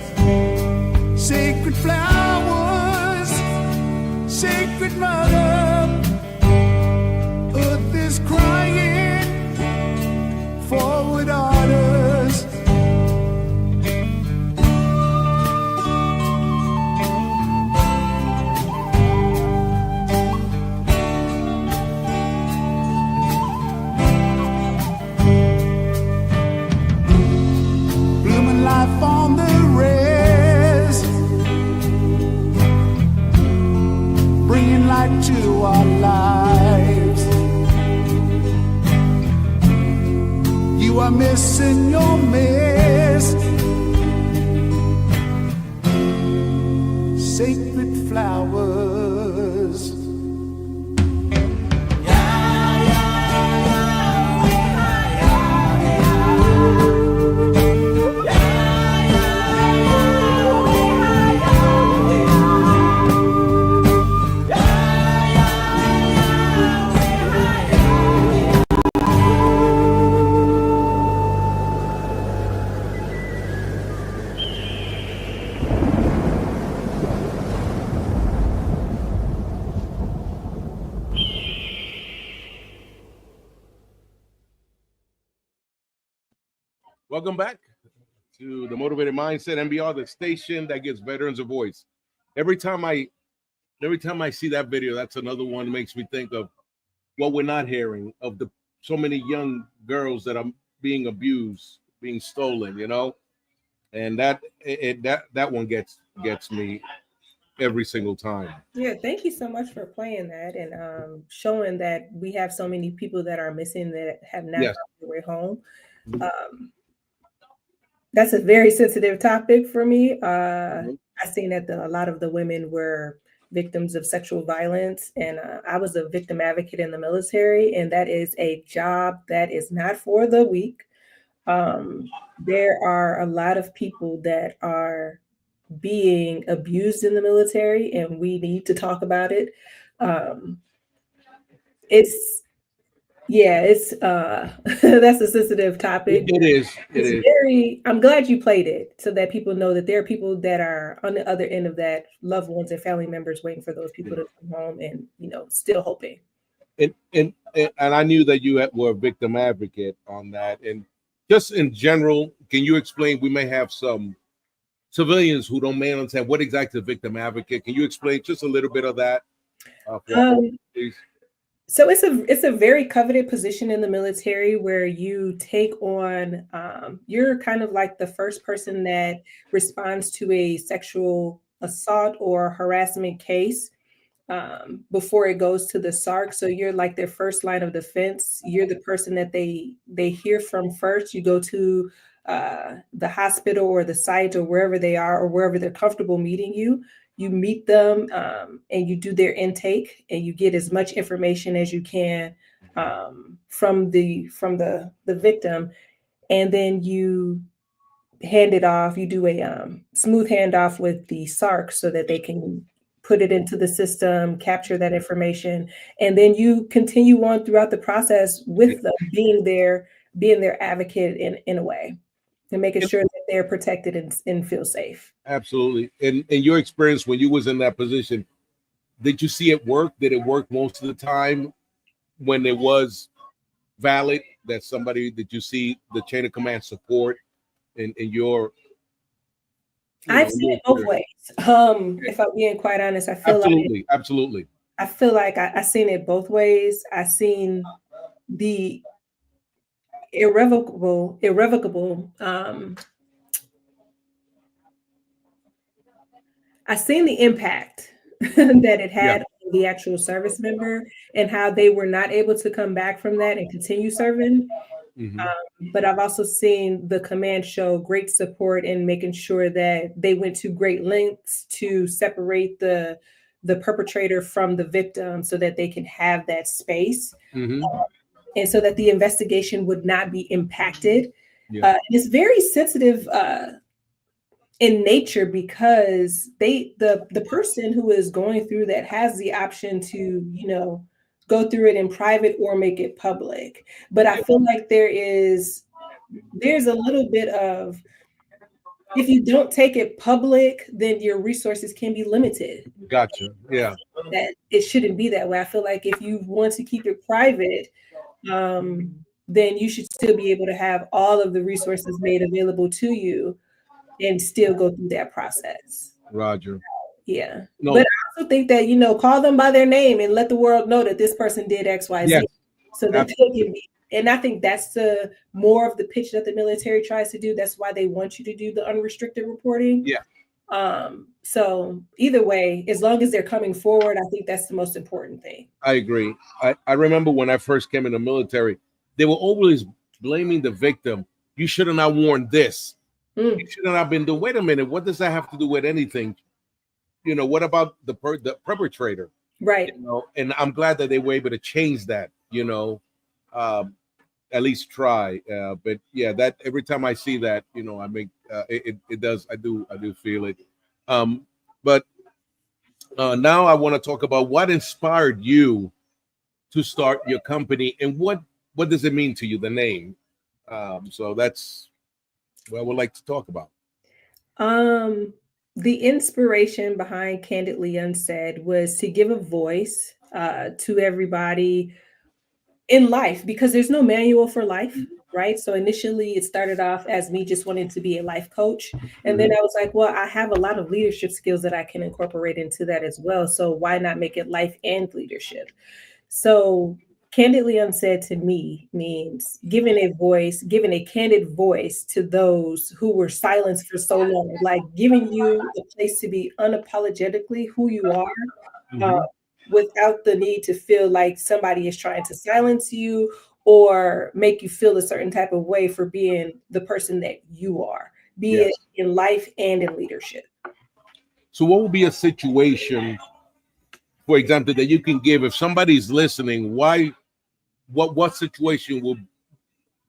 Sacred flowers, Sacred mother, earth is crying forward orders. Blooming life on the res, bringing light to our lives. You are missing your mist, sacred flowers. Welcome back to the Motivated Mindset MBR, the station that gives veterans a voice. Every time I see that video, that's another one that makes me think of what we're not hearing, of the so many young girls that are being abused, being stolen, you know, and that one gets me every single time. Yeah, thank you so much for playing that and showing that we have so many people that are missing that have not Yes. found their way home. That's a very sensitive topic for me. I've seen that a lot of the women were victims of sexual violence, and I was a victim advocate in the military, and that is a job that is not for the weak. There are a lot of people that are being abused in the military, and we need to talk about it. It's that's a sensitive topic. It is. I'm glad you played it so that people know that there are people that are on the other end of that, loved ones and family members waiting for those people to come home and, still hoping. And I knew that you were a victim advocate on that. And just in general, can you explain? We may have some civilians who don't may understand what exactly is a victim advocate. Can you explain just a little bit of that? So it's a very coveted position in the military where you take on, you're kind of like the first person that responds to a sexual assault or harassment case before it goes to the SARC. So you're like their first line of defense. You're the person that they hear from first. You go to the hospital or the site or wherever they are or wherever they're comfortable meeting you. You meet them and you do their intake and you get as much information as you can from the victim, and then you hand it off. You do a smooth handoff with the SARC so that they can put it into the system, capture that information, and then you continue on throughout the process with them, being their advocate in a way, and making sure that they're protected and feel safe. Absolutely. And in your experience when you was in that position, did you see it work? Did it work most of the time when it was valid that somebody, did you see the chain of command support in your? I've seen it both ways. If I'm being quite honest, I feel absolutely. I feel like I seen it both ways. I seen the irrevocable. I seen the impact that it had on the actual service member and how they were not able to come back from that and continue serving. But I've also seen the command show great support in making sure that they went to great lengths to separate the perpetrator from the victim so that they can have that space and so that the investigation would not be impacted. It's very sensitive in nature because the person who is going through that has the option to, go through it in private or make it public. But I feel like there's a little bit of, if you don't take it public, then your resources can be limited. Gotcha. Yeah. that it shouldn't be that way. I feel like if you want to keep it private, then you should still be able to have all of the resources made available to you and still go through that process. Roger. Yeah. No. But I also think that, call them by their name and let the world know that this person did X, Y, Z. Yes, So that they can be. And I think that's the more of the pitch that the military tries to do. That's why they want you to do the unrestricted reporting. Yeah. So either way, as long as they're coming forward, I think that's the most important thing. I agree. I remember when I first came in the military, they were always blaming the victim. You should have not worn this. You should have not been doing. Wait a minute. What does that have to do with anything? What about the perpetrator? Right. And I'm glad that they were able to change that. At least try. But yeah, that every time I see that, I make it does. I do feel it. But now I want to talk about what inspired you to start your company and what does it mean to you, the name? So that's what I would like to talk about. The inspiration behind Candidly Unsaid was to give a voice to everybody in life, because there's no manual for life, right? So initially it started off as me just wanting to be a life coach. And then I was like, well, I have a lot of leadership skills that I can incorporate into that as well. So why not make it life and leadership? So Candidly Unsaid to me means giving a candid voice to those who were silenced for so long, like giving you a place to be unapologetically who you are, without the need to feel like somebody is trying to silence you or make you feel a certain type of way for being the person that you are, be it in life and in leadership. So what would be a situation, for example, that you can give if somebody's listening? What situation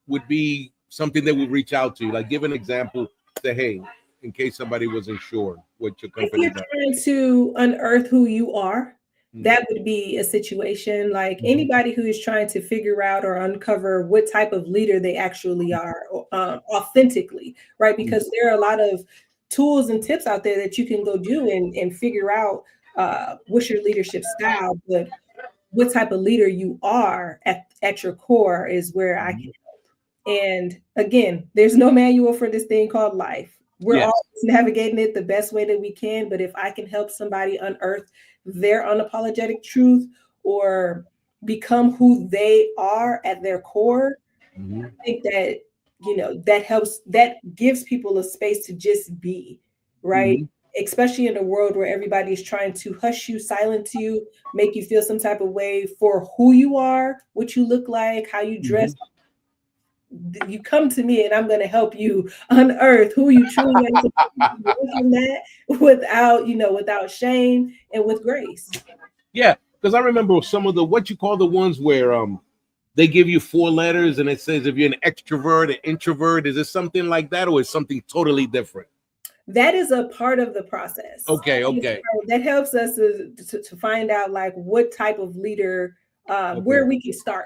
would be something that would reach out to you? Like, give an example. Say, hey, in case somebody wasn't sure what your company If you're trying to unearth who you are, that would be a situation. Like anybody who is trying to figure out or uncover what type of leader they actually are, authentically, right? Because there are a lot of tools and tips out there that you can go do and figure out what's your leadership style, but what type of leader you are at your core is where I can help. And again, there's no manual for this thing called life. We're always navigating it the best way that we can. But if I can help somebody unearth their unapologetic truth or become who they are at their core, I think that, that helps, that gives people a space to just be, right? Especially in a world where everybody's trying to hush you, silence you, make you feel some type of way for who you are, what you look like, how you dress. You come to me and I'm going to help you unearth who you truly are from that without shame and with grace. Yeah, because I remember some of what you call the ones where they give you 4 letters and it says if you're an extrovert, an introvert. Is it something like that, or is something totally different? That is a part of the process. Okay. That helps us to find out like what type of leader, where we can start.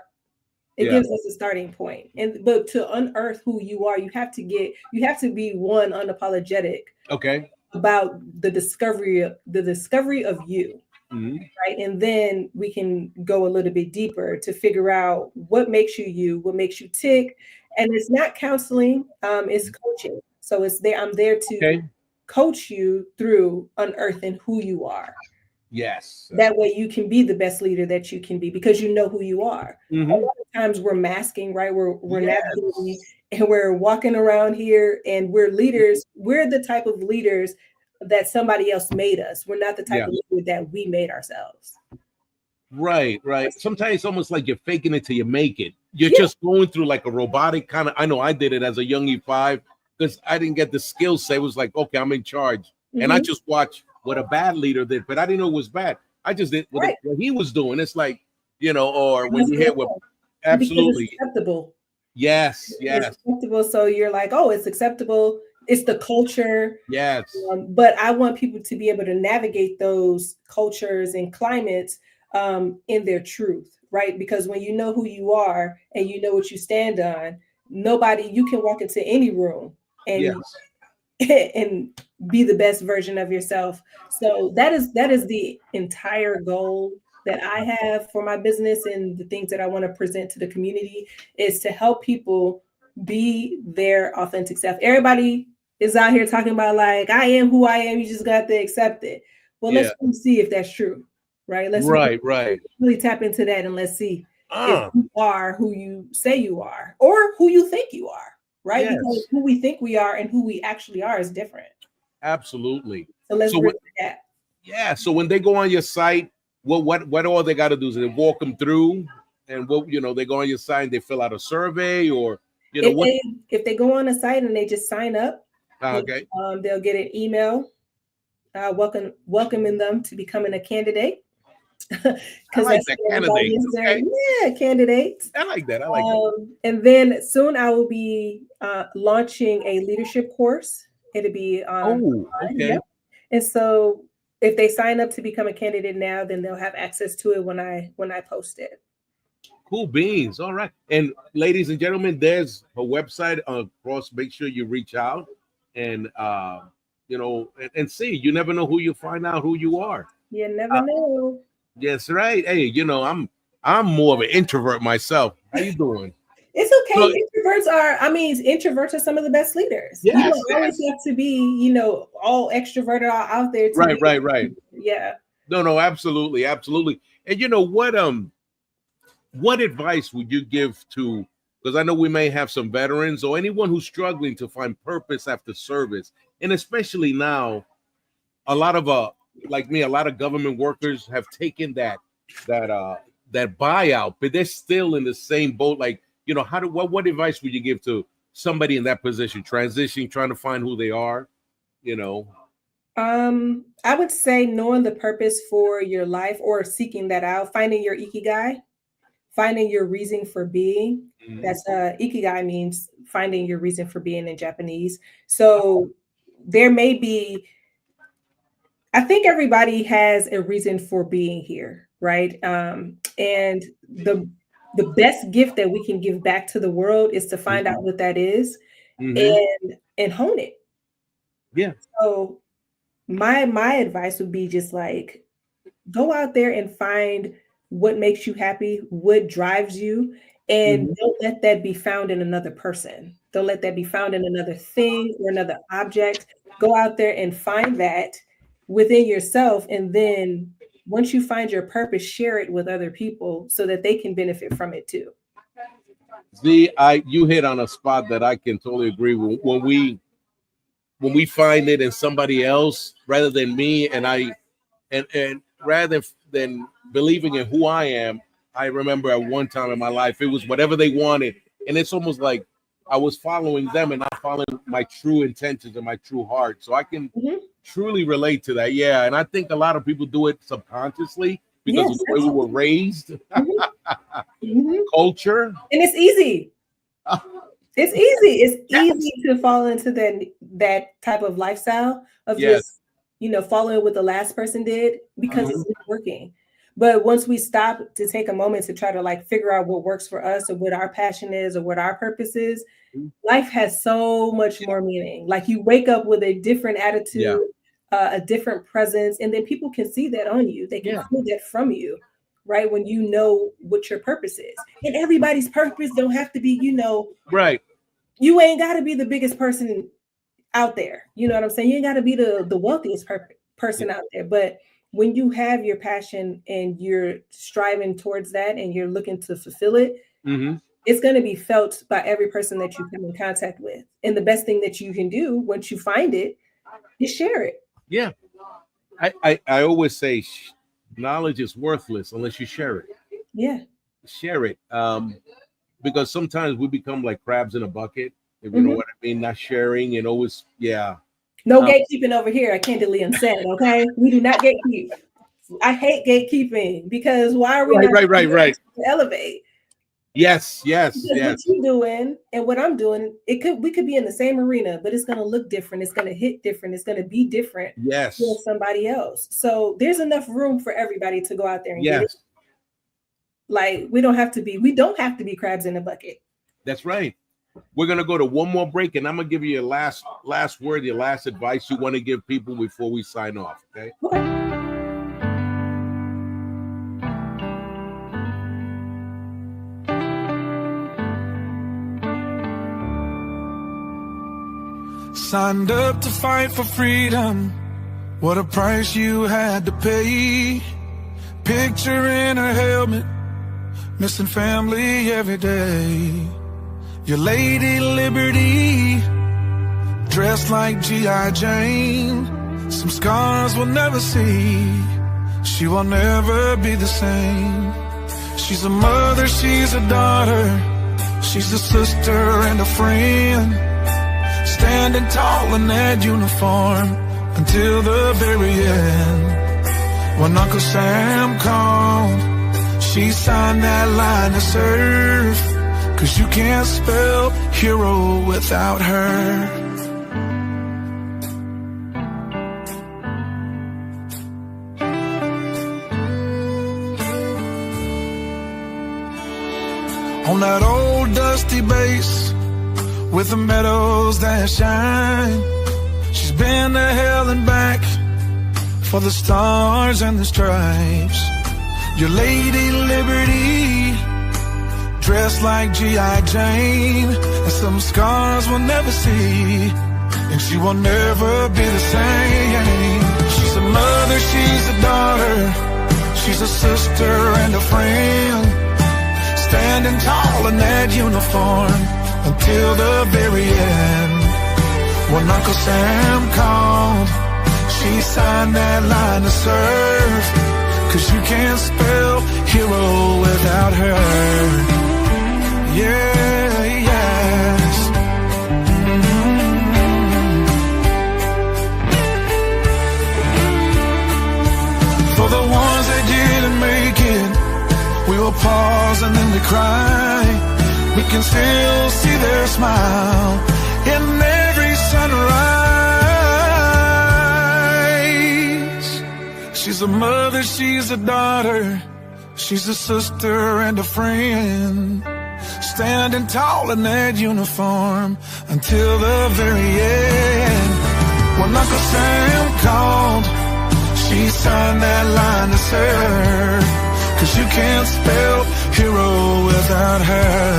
It gives us a starting point. But to unearth who you are, you have to be unapologetic. Okay. About the discovery of you. Right. And then we can go a little bit deeper to figure out what makes you, what makes you tick. And it's not counseling, it's coaching. So I'm there to coach you through unearthing who you are. Yes. That way you can be the best leader that you can be because you know who you are. A lot of times we're masking, right? We're navigating and we're walking around here and we're leaders. We're the type of leaders that somebody else made us. We're not the type of leader that we made ourselves. Right. Sometimes it's almost like you're faking it till you make it. You're just going through like a robotic kind of. I know I did it as a young E5 because I didn't get the skill set. It was like, okay, I'm in charge. And I just watched what a bad leader did, but I didn't know it was bad. I just did what he was doing. It's like, or when you hear what absolutely it's acceptable. Yes. It's acceptable. So you're like, oh, it's acceptable. It's the culture. Yes. But I want people to be able to navigate those cultures and climates in their truth, right? Because when you know who you are and you know what you stand on, you can walk into any room and be the best version of yourself. So that is the entire goal that I have for my business and the things that I want to present to the community, is to help people be their authentic self. Everybody is out here talking about like, I am who I am, you just got to accept it. Well, Yeah. let's see if that's true, right? Let's Right. really tap into that, and let's see if Ah, you are who you say you are, or who you think you are, right? yes, Because who we think we are and who we actually are is different. absolutely. So let's So bridge the gap. yeah, so when they go on your site, what all they got to do is they walk them through, and what they go on your site and they fill out a survey, or what? If they go on a site and they just sign up, Okay, they'll get an email welcoming them to becoming a candidate. I Because like that's that what everybody candidate. is there. Okay, Yeah, candidates. I like that. I like that. And then soon I will be launching a leadership course. It'll be Oh, online, okay. yep. And so if they sign up to become a candidate now, then they'll have access to it when I post it. Cool beans. All right. And ladies and gentlemen, there's a website. Of course, make sure you reach out and and see. You never know who you find out who you are. You never know. Yes, right. Hey, I'm more of an introvert myself. How you doing? It's okay. Introverts are some of the best leaders. You Yes, don't always have to be, all extroverted out there to right. Yeah. No, absolutely. And you know what advice would you give to, because I know we may have some veterans or anyone who's struggling to find purpose after service, and especially now, a lot of like me, a lot of government workers have taken that buyout, but they're still in the same boat. Like, what advice would you give to somebody in that position, transitioning, trying to find who they are? I would say knowing the purpose for your life, or seeking that out, finding your ikigai, finding your reason for being. Mhm. That's ikigai means finding your reason for being in Japanese. So there may be, I think everybody has a reason for being here, right? And the best gift that we can give back to the world is to find out what that is, and hone it. Yeah. So my advice would be just like, go out there and find what makes you happy, what drives you, and don't let that be found in another person. Don't let that be found in another thing or another object. Go out there and find that within yourself, and then once you find your purpose, share it with other people so that they can benefit from it too. You hit on a spot that I can totally agree with. When we find it in somebody else rather than me, and rather than believing in who I am, I remember at one time in my life it was whatever they wanted, and it's almost like I was following them and not following my true intentions and my true heart. So I can truly relate to that. Yeah, and I think a lot of people do it subconsciously because of the way we were raised, culture, and it's easy. It's easy. It's easy to fall into that type of lifestyle of just, following what the last person did because it's not working. But once we stop to take a moment to try to like figure out what works for us, or what our passion is, or what our purpose is, life has so much more meaning. Like, you wake up with a different attitude, a different presence, and then people can see that on you. They can feel that from you, right? When you know what your purpose is. And everybody's purpose don't have to be, right. You ain't got to be the biggest person out there. You know what I'm saying? You ain't got to be the wealthiest person out there. But when you have your passion and you're striving towards that and you're looking to fulfill it, it's going to be felt by every person that you come in contact with. And the best thing that you can do once you find it is share it. Yeah. I always say knowledge is worthless unless you share it. Yeah. Share it. Because sometimes we become like crabs in a bucket, if you know what I mean, not sharing and always, No gatekeeping over here at Candidly Unused, okay? We do not gatekeep. I hate gatekeeping, because why are we not right. elevate? Yes. What you're doing and what I'm doing, we could be in the same arena, but it's going to look different. It's going to hit different. It's going to be different for somebody else. So there's enough room for everybody to go out there and get it. Like, we don't have to be crabs in a bucket. That's right. We're gonna go to one more break, and I'm gonna give you your last word, your last advice you want to give people before we sign off. Okay. Signed up to fight for freedom. What a price you had to pay. Picture in a helmet, missing family every day. Your Lady Liberty, dressed like G.I. Jane. Some scars we'll never see. She will never be the same. She's a mother, she's a daughter. She's a sister and a friend. Standing tall in that uniform until the very end. When Uncle Sam called, she signed that line to serve. 'Cause you can't spell hero without her. On that old dusty base with the meadows that shine, she's been to hell and back for the stars and the stripes. Your Lady Liberty, dressed like G.I. Jane, and some scars we'll never see, and she will never be the same. She's a mother, she's a daughter, she's a sister and a friend, standing tall in that uniform until the very end. When Uncle Sam called, she signed that line to serve. 'Cause you can't spell hero without her. Yeah, yes. For the ones that didn't make it, we will pause and then we cry. We can still see their smile in every sunrise. She's a mother, she's a daughter, she's a sister and a friend, standing tall in that uniform until the very end. When Uncle Sam called, she signed that line to serve. 'Cause you can't spell hero without her.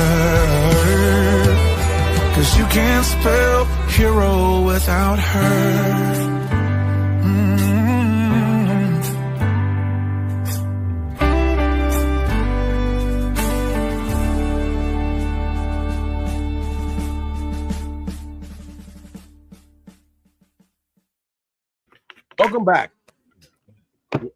'Cause you can't spell hero without her. Welcome back.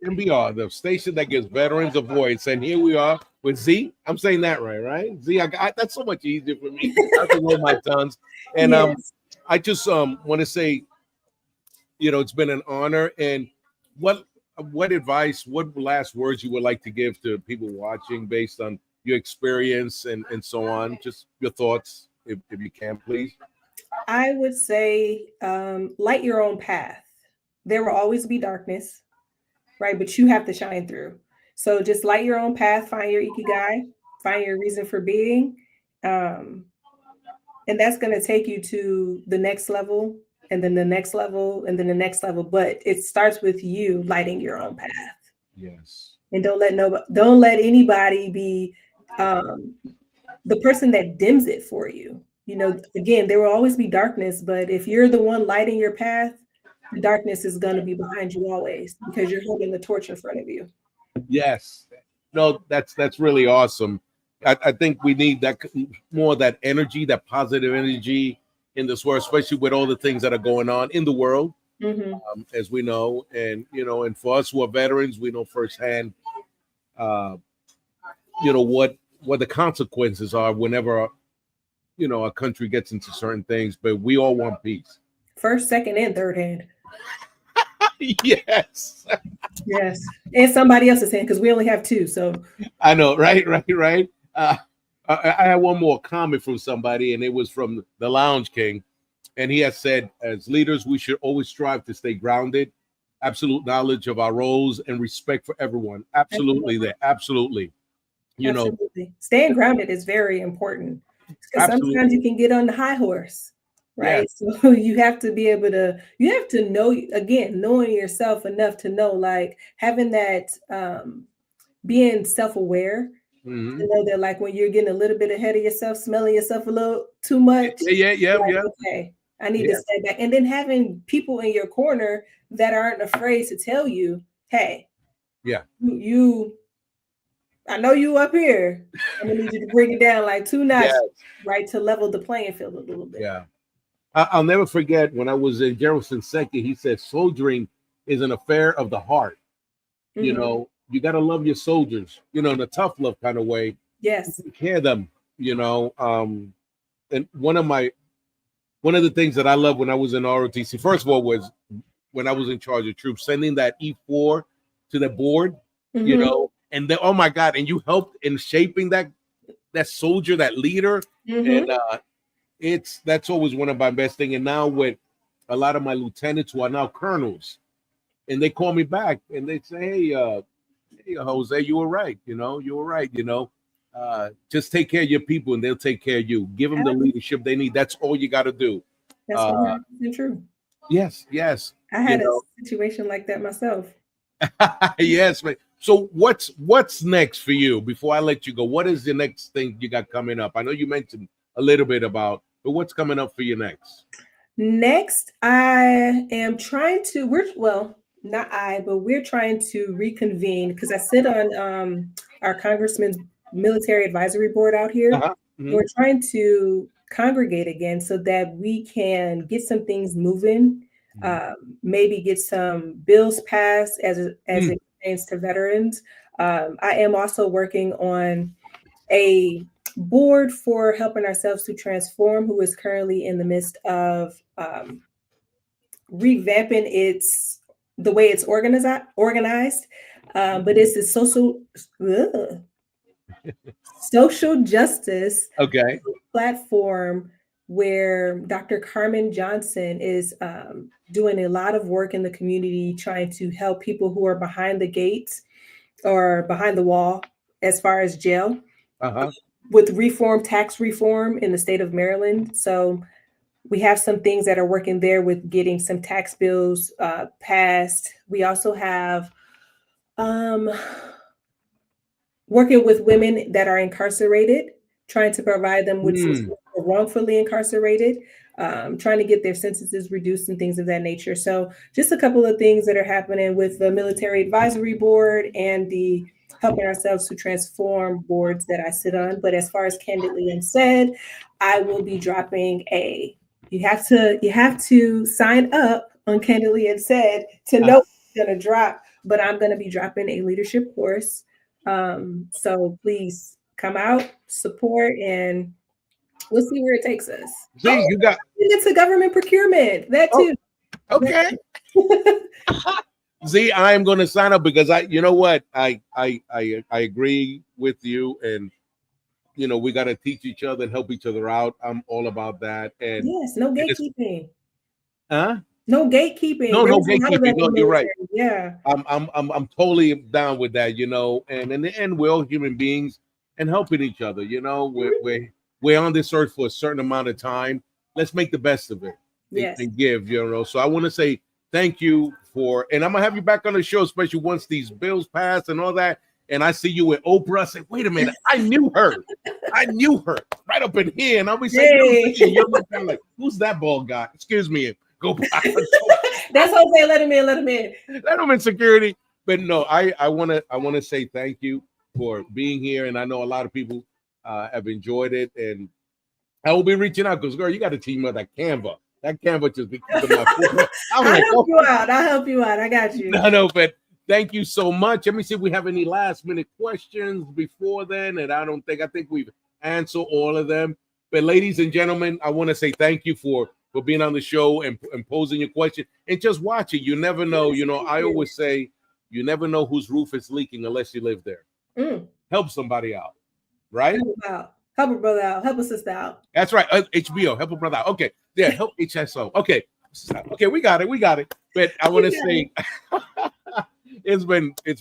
MBR, the station that gives veterans a voice, and here we are with Z. I'm saying that right? Z, that's so much easier for me. I can roll my tongues, and Yes. I just want to say, it's been an honor. And what advice, what last words you would like to give to people watching, based on your experience and so on? Just your thoughts, if you can, please. I would say light your own path. There will always be darkness, right? But you have to shine through. So just light your own path, find your ikigai, find your reason for being. And that's going to take you to the next level, and then the next level, and then the next level. But it starts with you lighting your own path. Yes. And don't let anybody be the person that dims it for you. Again, there will always be darkness, but if you're the one lighting your path, the darkness is going to be behind you always, because you're holding the torch in front of you. Yes. No, that's really awesome. I think we need that more, that energy, that positive energy in this world, especially with all the things that are going on in the world, as we know. And, and for us who are veterans, we know firsthand, what the consequences are whenever, a country gets into certain things, but we all want peace. First, second, and third hand. Yes. Yes. And somebody else's hand, because we only have two. So I know, right. I had one more comment from somebody, and it was from the Lounge King. And he has said, as leaders, we should always strive to stay grounded, absolute knowledge of our roles, and respect for everyone. Absolutely. Absolutely. Staying grounded is very important. Because Absolutely. sometimes you can get on the high horse, right? Yes. So you have to be able to, you have to know, again, knowing yourself enough to know, like having that, being self-aware Hmm. to know that, like, when you're getting a little bit ahead of yourself, smelling yourself a little too much, like, Yeah. okay, I need to Yeah. step back. And then having people in your corner that aren't afraid to tell you, hey, Yeah. you I know you up here. I'm gonna need you to bring it down like two Yes. notches, right? To level the playing field a little bit. Yeah. I'll never forget when I was in General Shinseki, he said soldiering is an affair of the heart. You Mhm. know, you got to love your soldiers, you know, in a tough love kind of way. Yes. Take care of them, you know. And one of the things that I love when I was in ROTC, first of all, was when I was in charge of troops, sending that E4 to the board, you Mhm. know, and then, oh my God, and you helped in shaping that soldier, that leader. Mhm. And that's always one of my best things. And now with a lot of my lieutenants who are now colonels, and they call me back and they say, hey, Jose, you were right. You know, you were right. You know, just take care of your people and they'll take care of you. Give them the leadership they need. That's all you got to do. That's Uh, 100% true. yes, I you had a know, situation like that myself. yes. Man. So what's next for you? Before I let you go, what is the next thing you got coming up? I know you mentioned a little bit about, but what's coming up for you next? Next, I am trying to, not I, but we're trying to reconvene because I sit on our congressman's military advisory board out here. Uh-huh. Mhm. We're trying to congregate again so that we can get some things moving, maybe get some bills passed as Mm. it pertains to veterans. I am also working on a board for helping ourselves to transform, who is currently in the midst of revamping the way it's organized. But it's a ugh, social justice Okay. platform where Dr. Carmen Johnson is doing a lot of work in the community, trying to help people who are behind the gates or behind the wall as far as jail Uh-huh. with tax reform in the state of Maryland. So we have some things that are working there with getting some tax bills passed. We also have um, working with women that are incarcerated, trying to provide them with some Mm. support for wrongfully incarcerated, trying to get their sentences reduced and things of that nature. So just a couple of things that are happening with the Military Advisory Board and the Helping Ourselves to Transform boards that I sit on. But as far as Candidly Unsaid, I will be dropping you have to sign up on Candidly Unsaid to know what's going to drop. But I'm going to be dropping a leadership course, so please come out, support, and we'll see where it takes us. See, you got Into government procurement, that oh, too. okay. See, I am going to sign up because you know what, I agree with you, and you know we got to teach each other and help each other out. I'm all about that, and Yes, no it's gatekeeping. huh? No gatekeeping. No There's a lot of gatekeeping. that in No, the you're right. military. Yeah. I'm totally down with that. You know, and in the end, we're all human beings and helping each other. You know, we're on this earth for a certain amount of time. Let's make the best of it Yes. and give. You know, so I want to say thank you and I'm gonna have you back on the show, especially once these bills pass and all that. And I see you with Oprah. I say, wait a minute, I knew her. I knew her right up in here, and I'll be saying, Hey. you're looking like, who's that bald guy? Excuse me, go by. That's Jose. Let him in. Let him in. Let him in security. But no, I wanna say thank you for being here, and I know a lot of people have enjoyed it, and I will be reaching out because girl, you got to team up that Canva. That Canva just be keeping my foot. I'm I'll like, help oh you out. I'll help you out. I got you. no, but thank you so much. Let me see if we have any last minute questions before then, and I think we've answered all of them. But ladies and gentlemen, I want to say thank you for being on the show and posing your question and just watching. You never know. You know, I always say you never know whose roof is leaking unless you live there. Help somebody out, right? Help out. Help a brother out. Help a sister out. That's right. HBO, help a brother out. Okay, yeah, help HSO. Okay, okay, we got it. But I want to say it's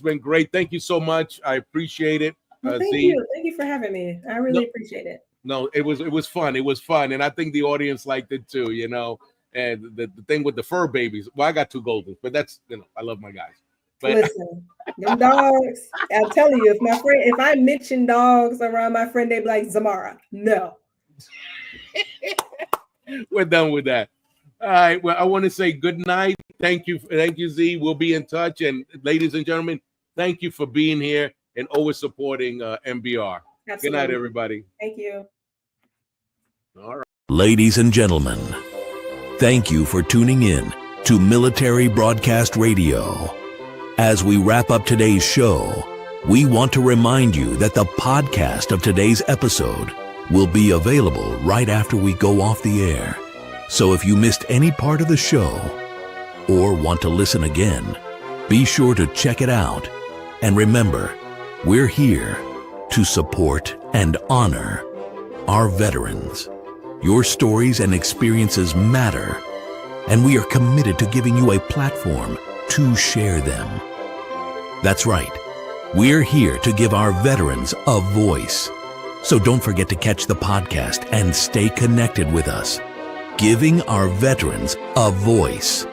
been great. Thank you so much. I appreciate it. Well, thank Z. you. Thank you for having me. I No, really appreciate it. No, it was fun. It was fun, and I think the audience liked it too. You know, and the thing with the fur babies. Well, I got 2 Goldens, but that's, you know, I love my guys. But Listen, them dogs. I'm telling you, if I mention dogs around my friend, they be like, Zormarah. No. we're done with that. All right. Well, I want to say good night. Thank you, Z. We'll be in touch. And ladies and gentlemen, thank you for being here and always supporting MBR. Absolutely. Good night, everybody. Thank you. All right. Ladies and gentlemen, thank you for tuning in to Military Broadcast Radio. As we wrap up today's show, we want to remind you that the podcast of today's episode will be available right after we go off the air. So if you missed any part of the show or want to listen again, be sure to check it out. And remember, we're here to support and honor our veterans. Your stories and experiences matter, and we are committed to giving you a platform to share them. That's right. We're here to give our veterans a voice. So don't forget to catch the podcast and stay connected with us. Giving our veterans a voice.